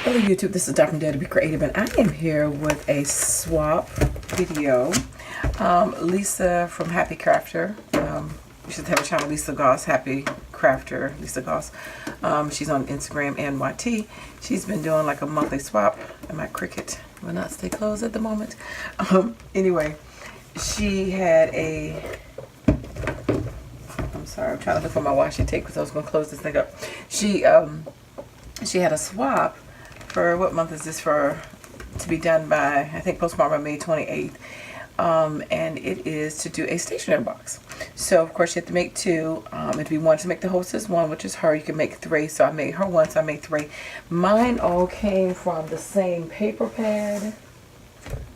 Hello YouTube, this is Dr. from DaretoBeCreative, and I am here with a swap video. Lisa from Happycrafter, you should have a channel, Lisa Goss, Happycrafter, Lisa Goss. She's on Instagram and YT. She's been doing like a monthly swap, and my Cricut will not stay closed at the moment. Anyway, she had a, I'm sorry, I'm trying to look for my washi tape because I was going to close this thing up. She had a swap for, what month is this for, to be done by, I think postmarked by May 28th. And it is to do a stationery box. So of course you have to make two. If you want to make the hostess one, which is her, you can make three. So I made her one, so I made three. Mine all came from the same paper pad,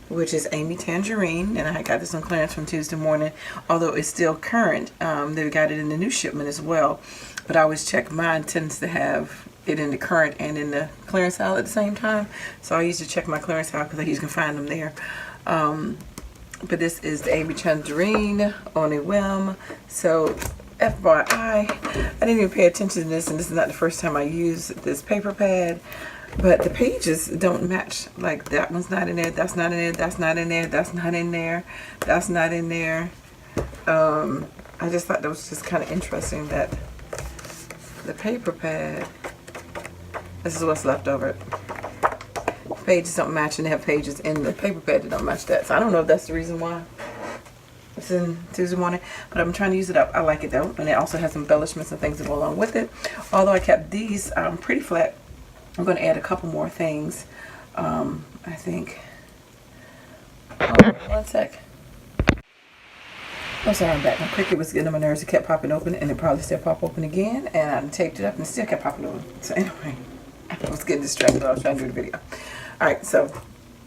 which is Amy Tangerine, and I got this on clearance from Tuesday morning, although it's still current. They've got it in the new shipment as well, but I always check. Mine tends to have it in the current and in the clearance aisle at the same time, so I usually check my clearance aisle because I usually can find them there. But this is the Amy Tangerine on a whim. So FYI, I didn't even pay attention to this, and this is not the first time I use this paper pad, but the pages don't match. Like that one's not in there, that's not in there, that's not in there, that's not in there, that's not in there. I just thought that was just kind of interesting that the paper pad, this is what's left over. Pages don't match, and they have pages in the paper pad that don't match that. So I don't know if that's the reason why it's in Tuesday morning, but I'm trying to use it up. I like it though, and it also has embellishments and things that go along with it. Although I kept these pretty flat, I'm going to add a couple more things. I think. Oh, one sec. I'm sorry, I'm back. My Cricut was getting on my nerves. It kept popping open, and it probably still pop open again. And I taped it up, and it still kept popping open. So anyway, I was getting distracted while I was trying to do the video. Alright, so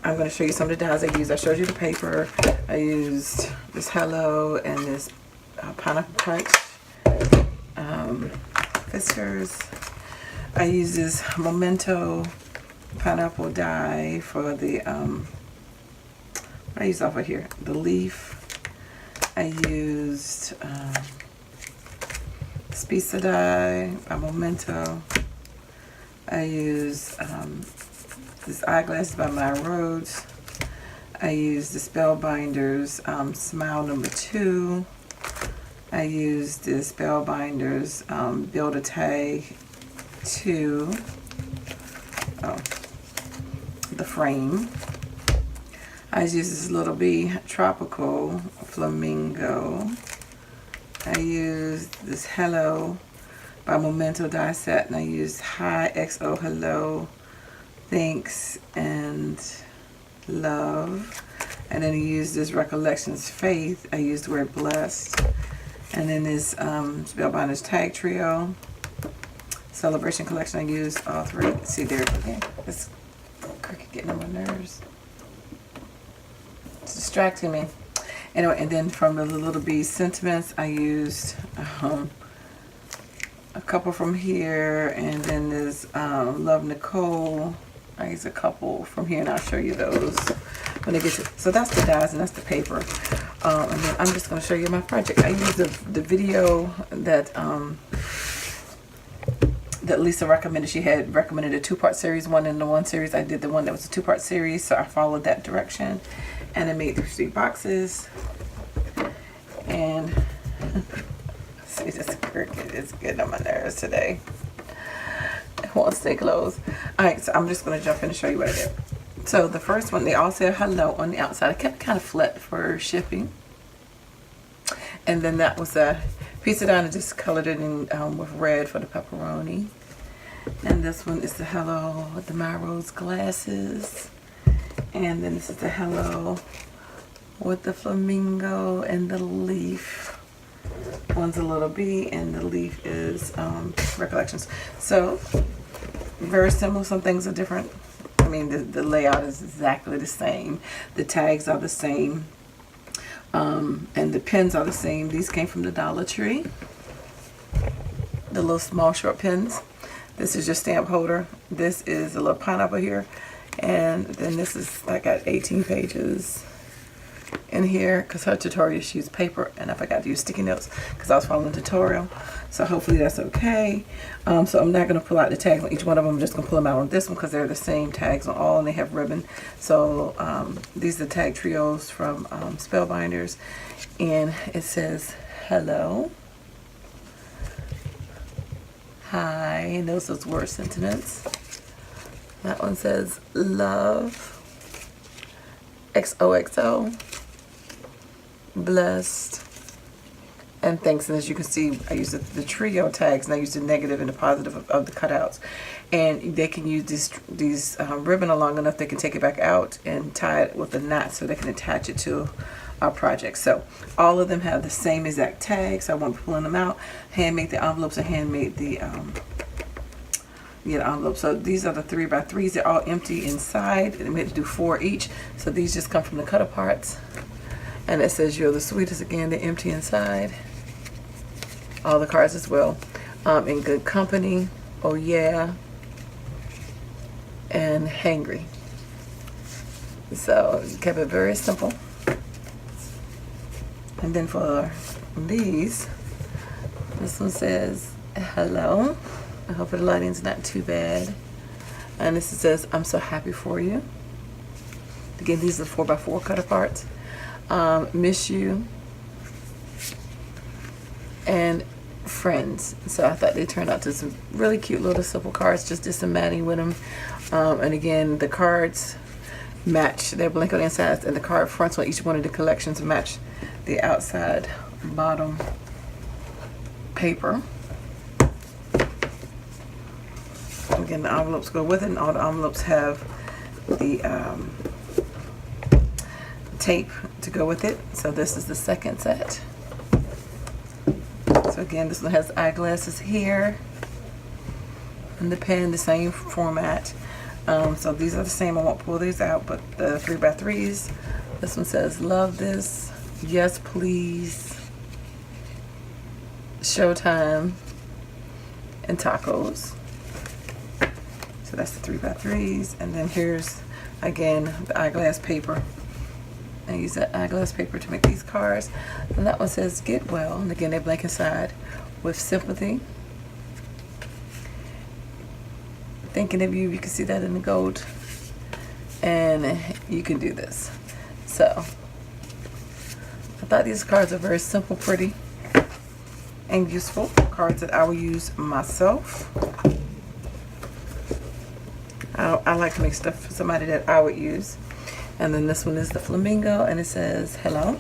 I'm going to show you some of the dyes I used. I showed you the paper. I used this Hello and this Pineapple Punch Fiskars. I used this Memento Pineapple dye for the, what I used off of here? The leaf. I used Spisa dye by Memento. I used this eyeglasses by My Rhodes. I used the Spellbinders Smile number 2. I used the Spellbinders Build a Tag 2. Oh, the frame. I used this Little Bee Tropical Flamingo. I used this Hello by Memento die set, and I used Hi XO Hello, Thanks and Love, and then I used this Recollections Faith. I used the word blessed, and then this Spellbinders Tag Trio Celebration Collection. I used all three. See there again. This Cricut getting on my nerves. It's distracting me. Anyway, and then from the Little Bee Sentiments, I used a couple from here, and then there's Love Nicole. I use a couple from here, and I'll show you those when it gets to, so that's the dyes and that's the paper. And then I'm just going to show you my project. I used the video that that Lisa recommended. She had recommended a 2-part series, one in the one series. I did the one that was a 2-part series, so I followed that direction, and I made 3 boxes. And see, this Cricut is getting on my nerves today. It won't stay closed. Alright, so I'm just going to jump in and show you what I did. So the first one, they all said hello on the outside. I kept it kind of flat for shipping. And then that was a piece of dye, and I just colored it in with red for the pepperoni. And this one is the Hello with the My Rose glasses. And then this is the Hello with the flamingo and the leaf. One's a Little Bee, and the leaf is Recollections. So very similar. Some things are different. I mean, the layout is exactly the same. The tags are the same, and the pins are the same. These came from the Dollar Tree. The little small short pins. This is your stamp holder. This is a little pineapple here, and then this is, I got 18 pages. in here because her tutorial she used paper and I forgot to use sticky notes because I was following the tutorial. So hopefully that's okay. So I'm not going to pull out the tags on each one of them. I'm just going to pull them out on this one because they're the same tags on all and they have ribbon. So these are the tag trios from Spellbinders, and it says hello, hi, and those word sentiments. That one says love, XOXO, blessed, and thanks. And as you can see, I use the trio tags, and I use the negative and the positive of the cutouts. And they can use these ribbon long enough they can take it back out and tie it with a knot so they can attach it to our project. So all of them have the same exact tags. So I won't be pulling them out. Handmade the envelopes and handmade the envelope. So these are the 3x3s. They're all empty inside, and we had to do 4 each. So these just come from the cut aparts. And it says you're the sweetest. Again, they're empty inside. All the cards as well. In good company. Oh yeah. And hangry. So kept it very simple. And then for these, this one says hello. I hope the lighting's not too bad. And this says, I'm so happy for you. Again, these are 4x4 cut aparts. Miss you. And friends. So I thought they turned out to some really cute little simple cards. Just did some matting with them. And again, the cards match. They're blank on the inside, and the card fronts on each one of the collections match the outside bottom paper. Again, the envelopes go with it, and all the envelopes have the tape to go with it. So this is the second set. So again, this one has eyeglasses here, and the pen, the same format. So these are the same. I won't pull these out, but the 3x3s. This one says, love this, yes please, showtime, and tacos. So that's the 3x3s. And then here's, again, the eyeglass paper. I use that eyeglass paper to make these cards. And that one says, get well. And again, they're blank inside with sympathy. Thinking of you, you can see that in the gold. And you can do this. So, I thought these cards are very simple, pretty, and useful. Cards that I will use myself. I like to make stuff for somebody that I would use. And then this one is the flamingo, and it says hello.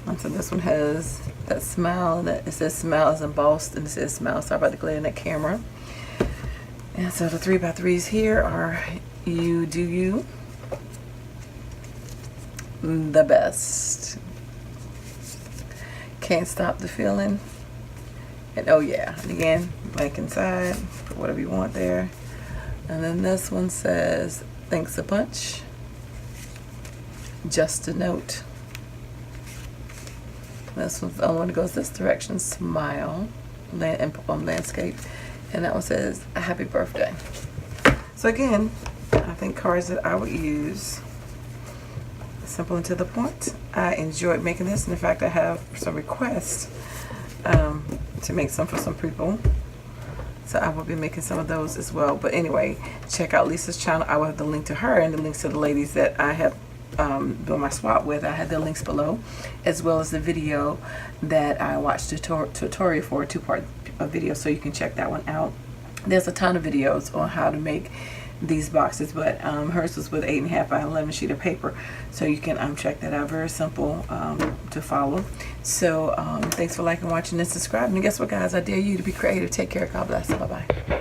And so this one has that smile, that it says smile is embossed, and it says smile. Sorry about the glare in that camera. And so the 3x3s here are you do you, the best, can't stop the feeling, and oh yeah. And again, blank inside, put whatever you want there. And then this one says thanks a bunch, just a note. This one's the only one that goes this direction, smile, landscape. And that one says happy birthday. So again, I think cards that I would use, simple and to the point. I enjoyed making this, and in fact I have some requests to make some for some people. So I will be making some of those as well. But anyway, check out Lisa's channel. I will have the link to her and the links to the ladies that I have doing my swap with. I have the links below, as well as the video that I watched a tutorial for, a 2-part video, so you can check that one out. There's a ton of videos on how to make these boxes, but hers was with 8.5 by 11 sheet of paper, so you can check that out. Very simple to follow. So thanks for liking, watching, and subscribing. And guess what, guys? I dare you to be creative. Take care. God bless. Bye bye.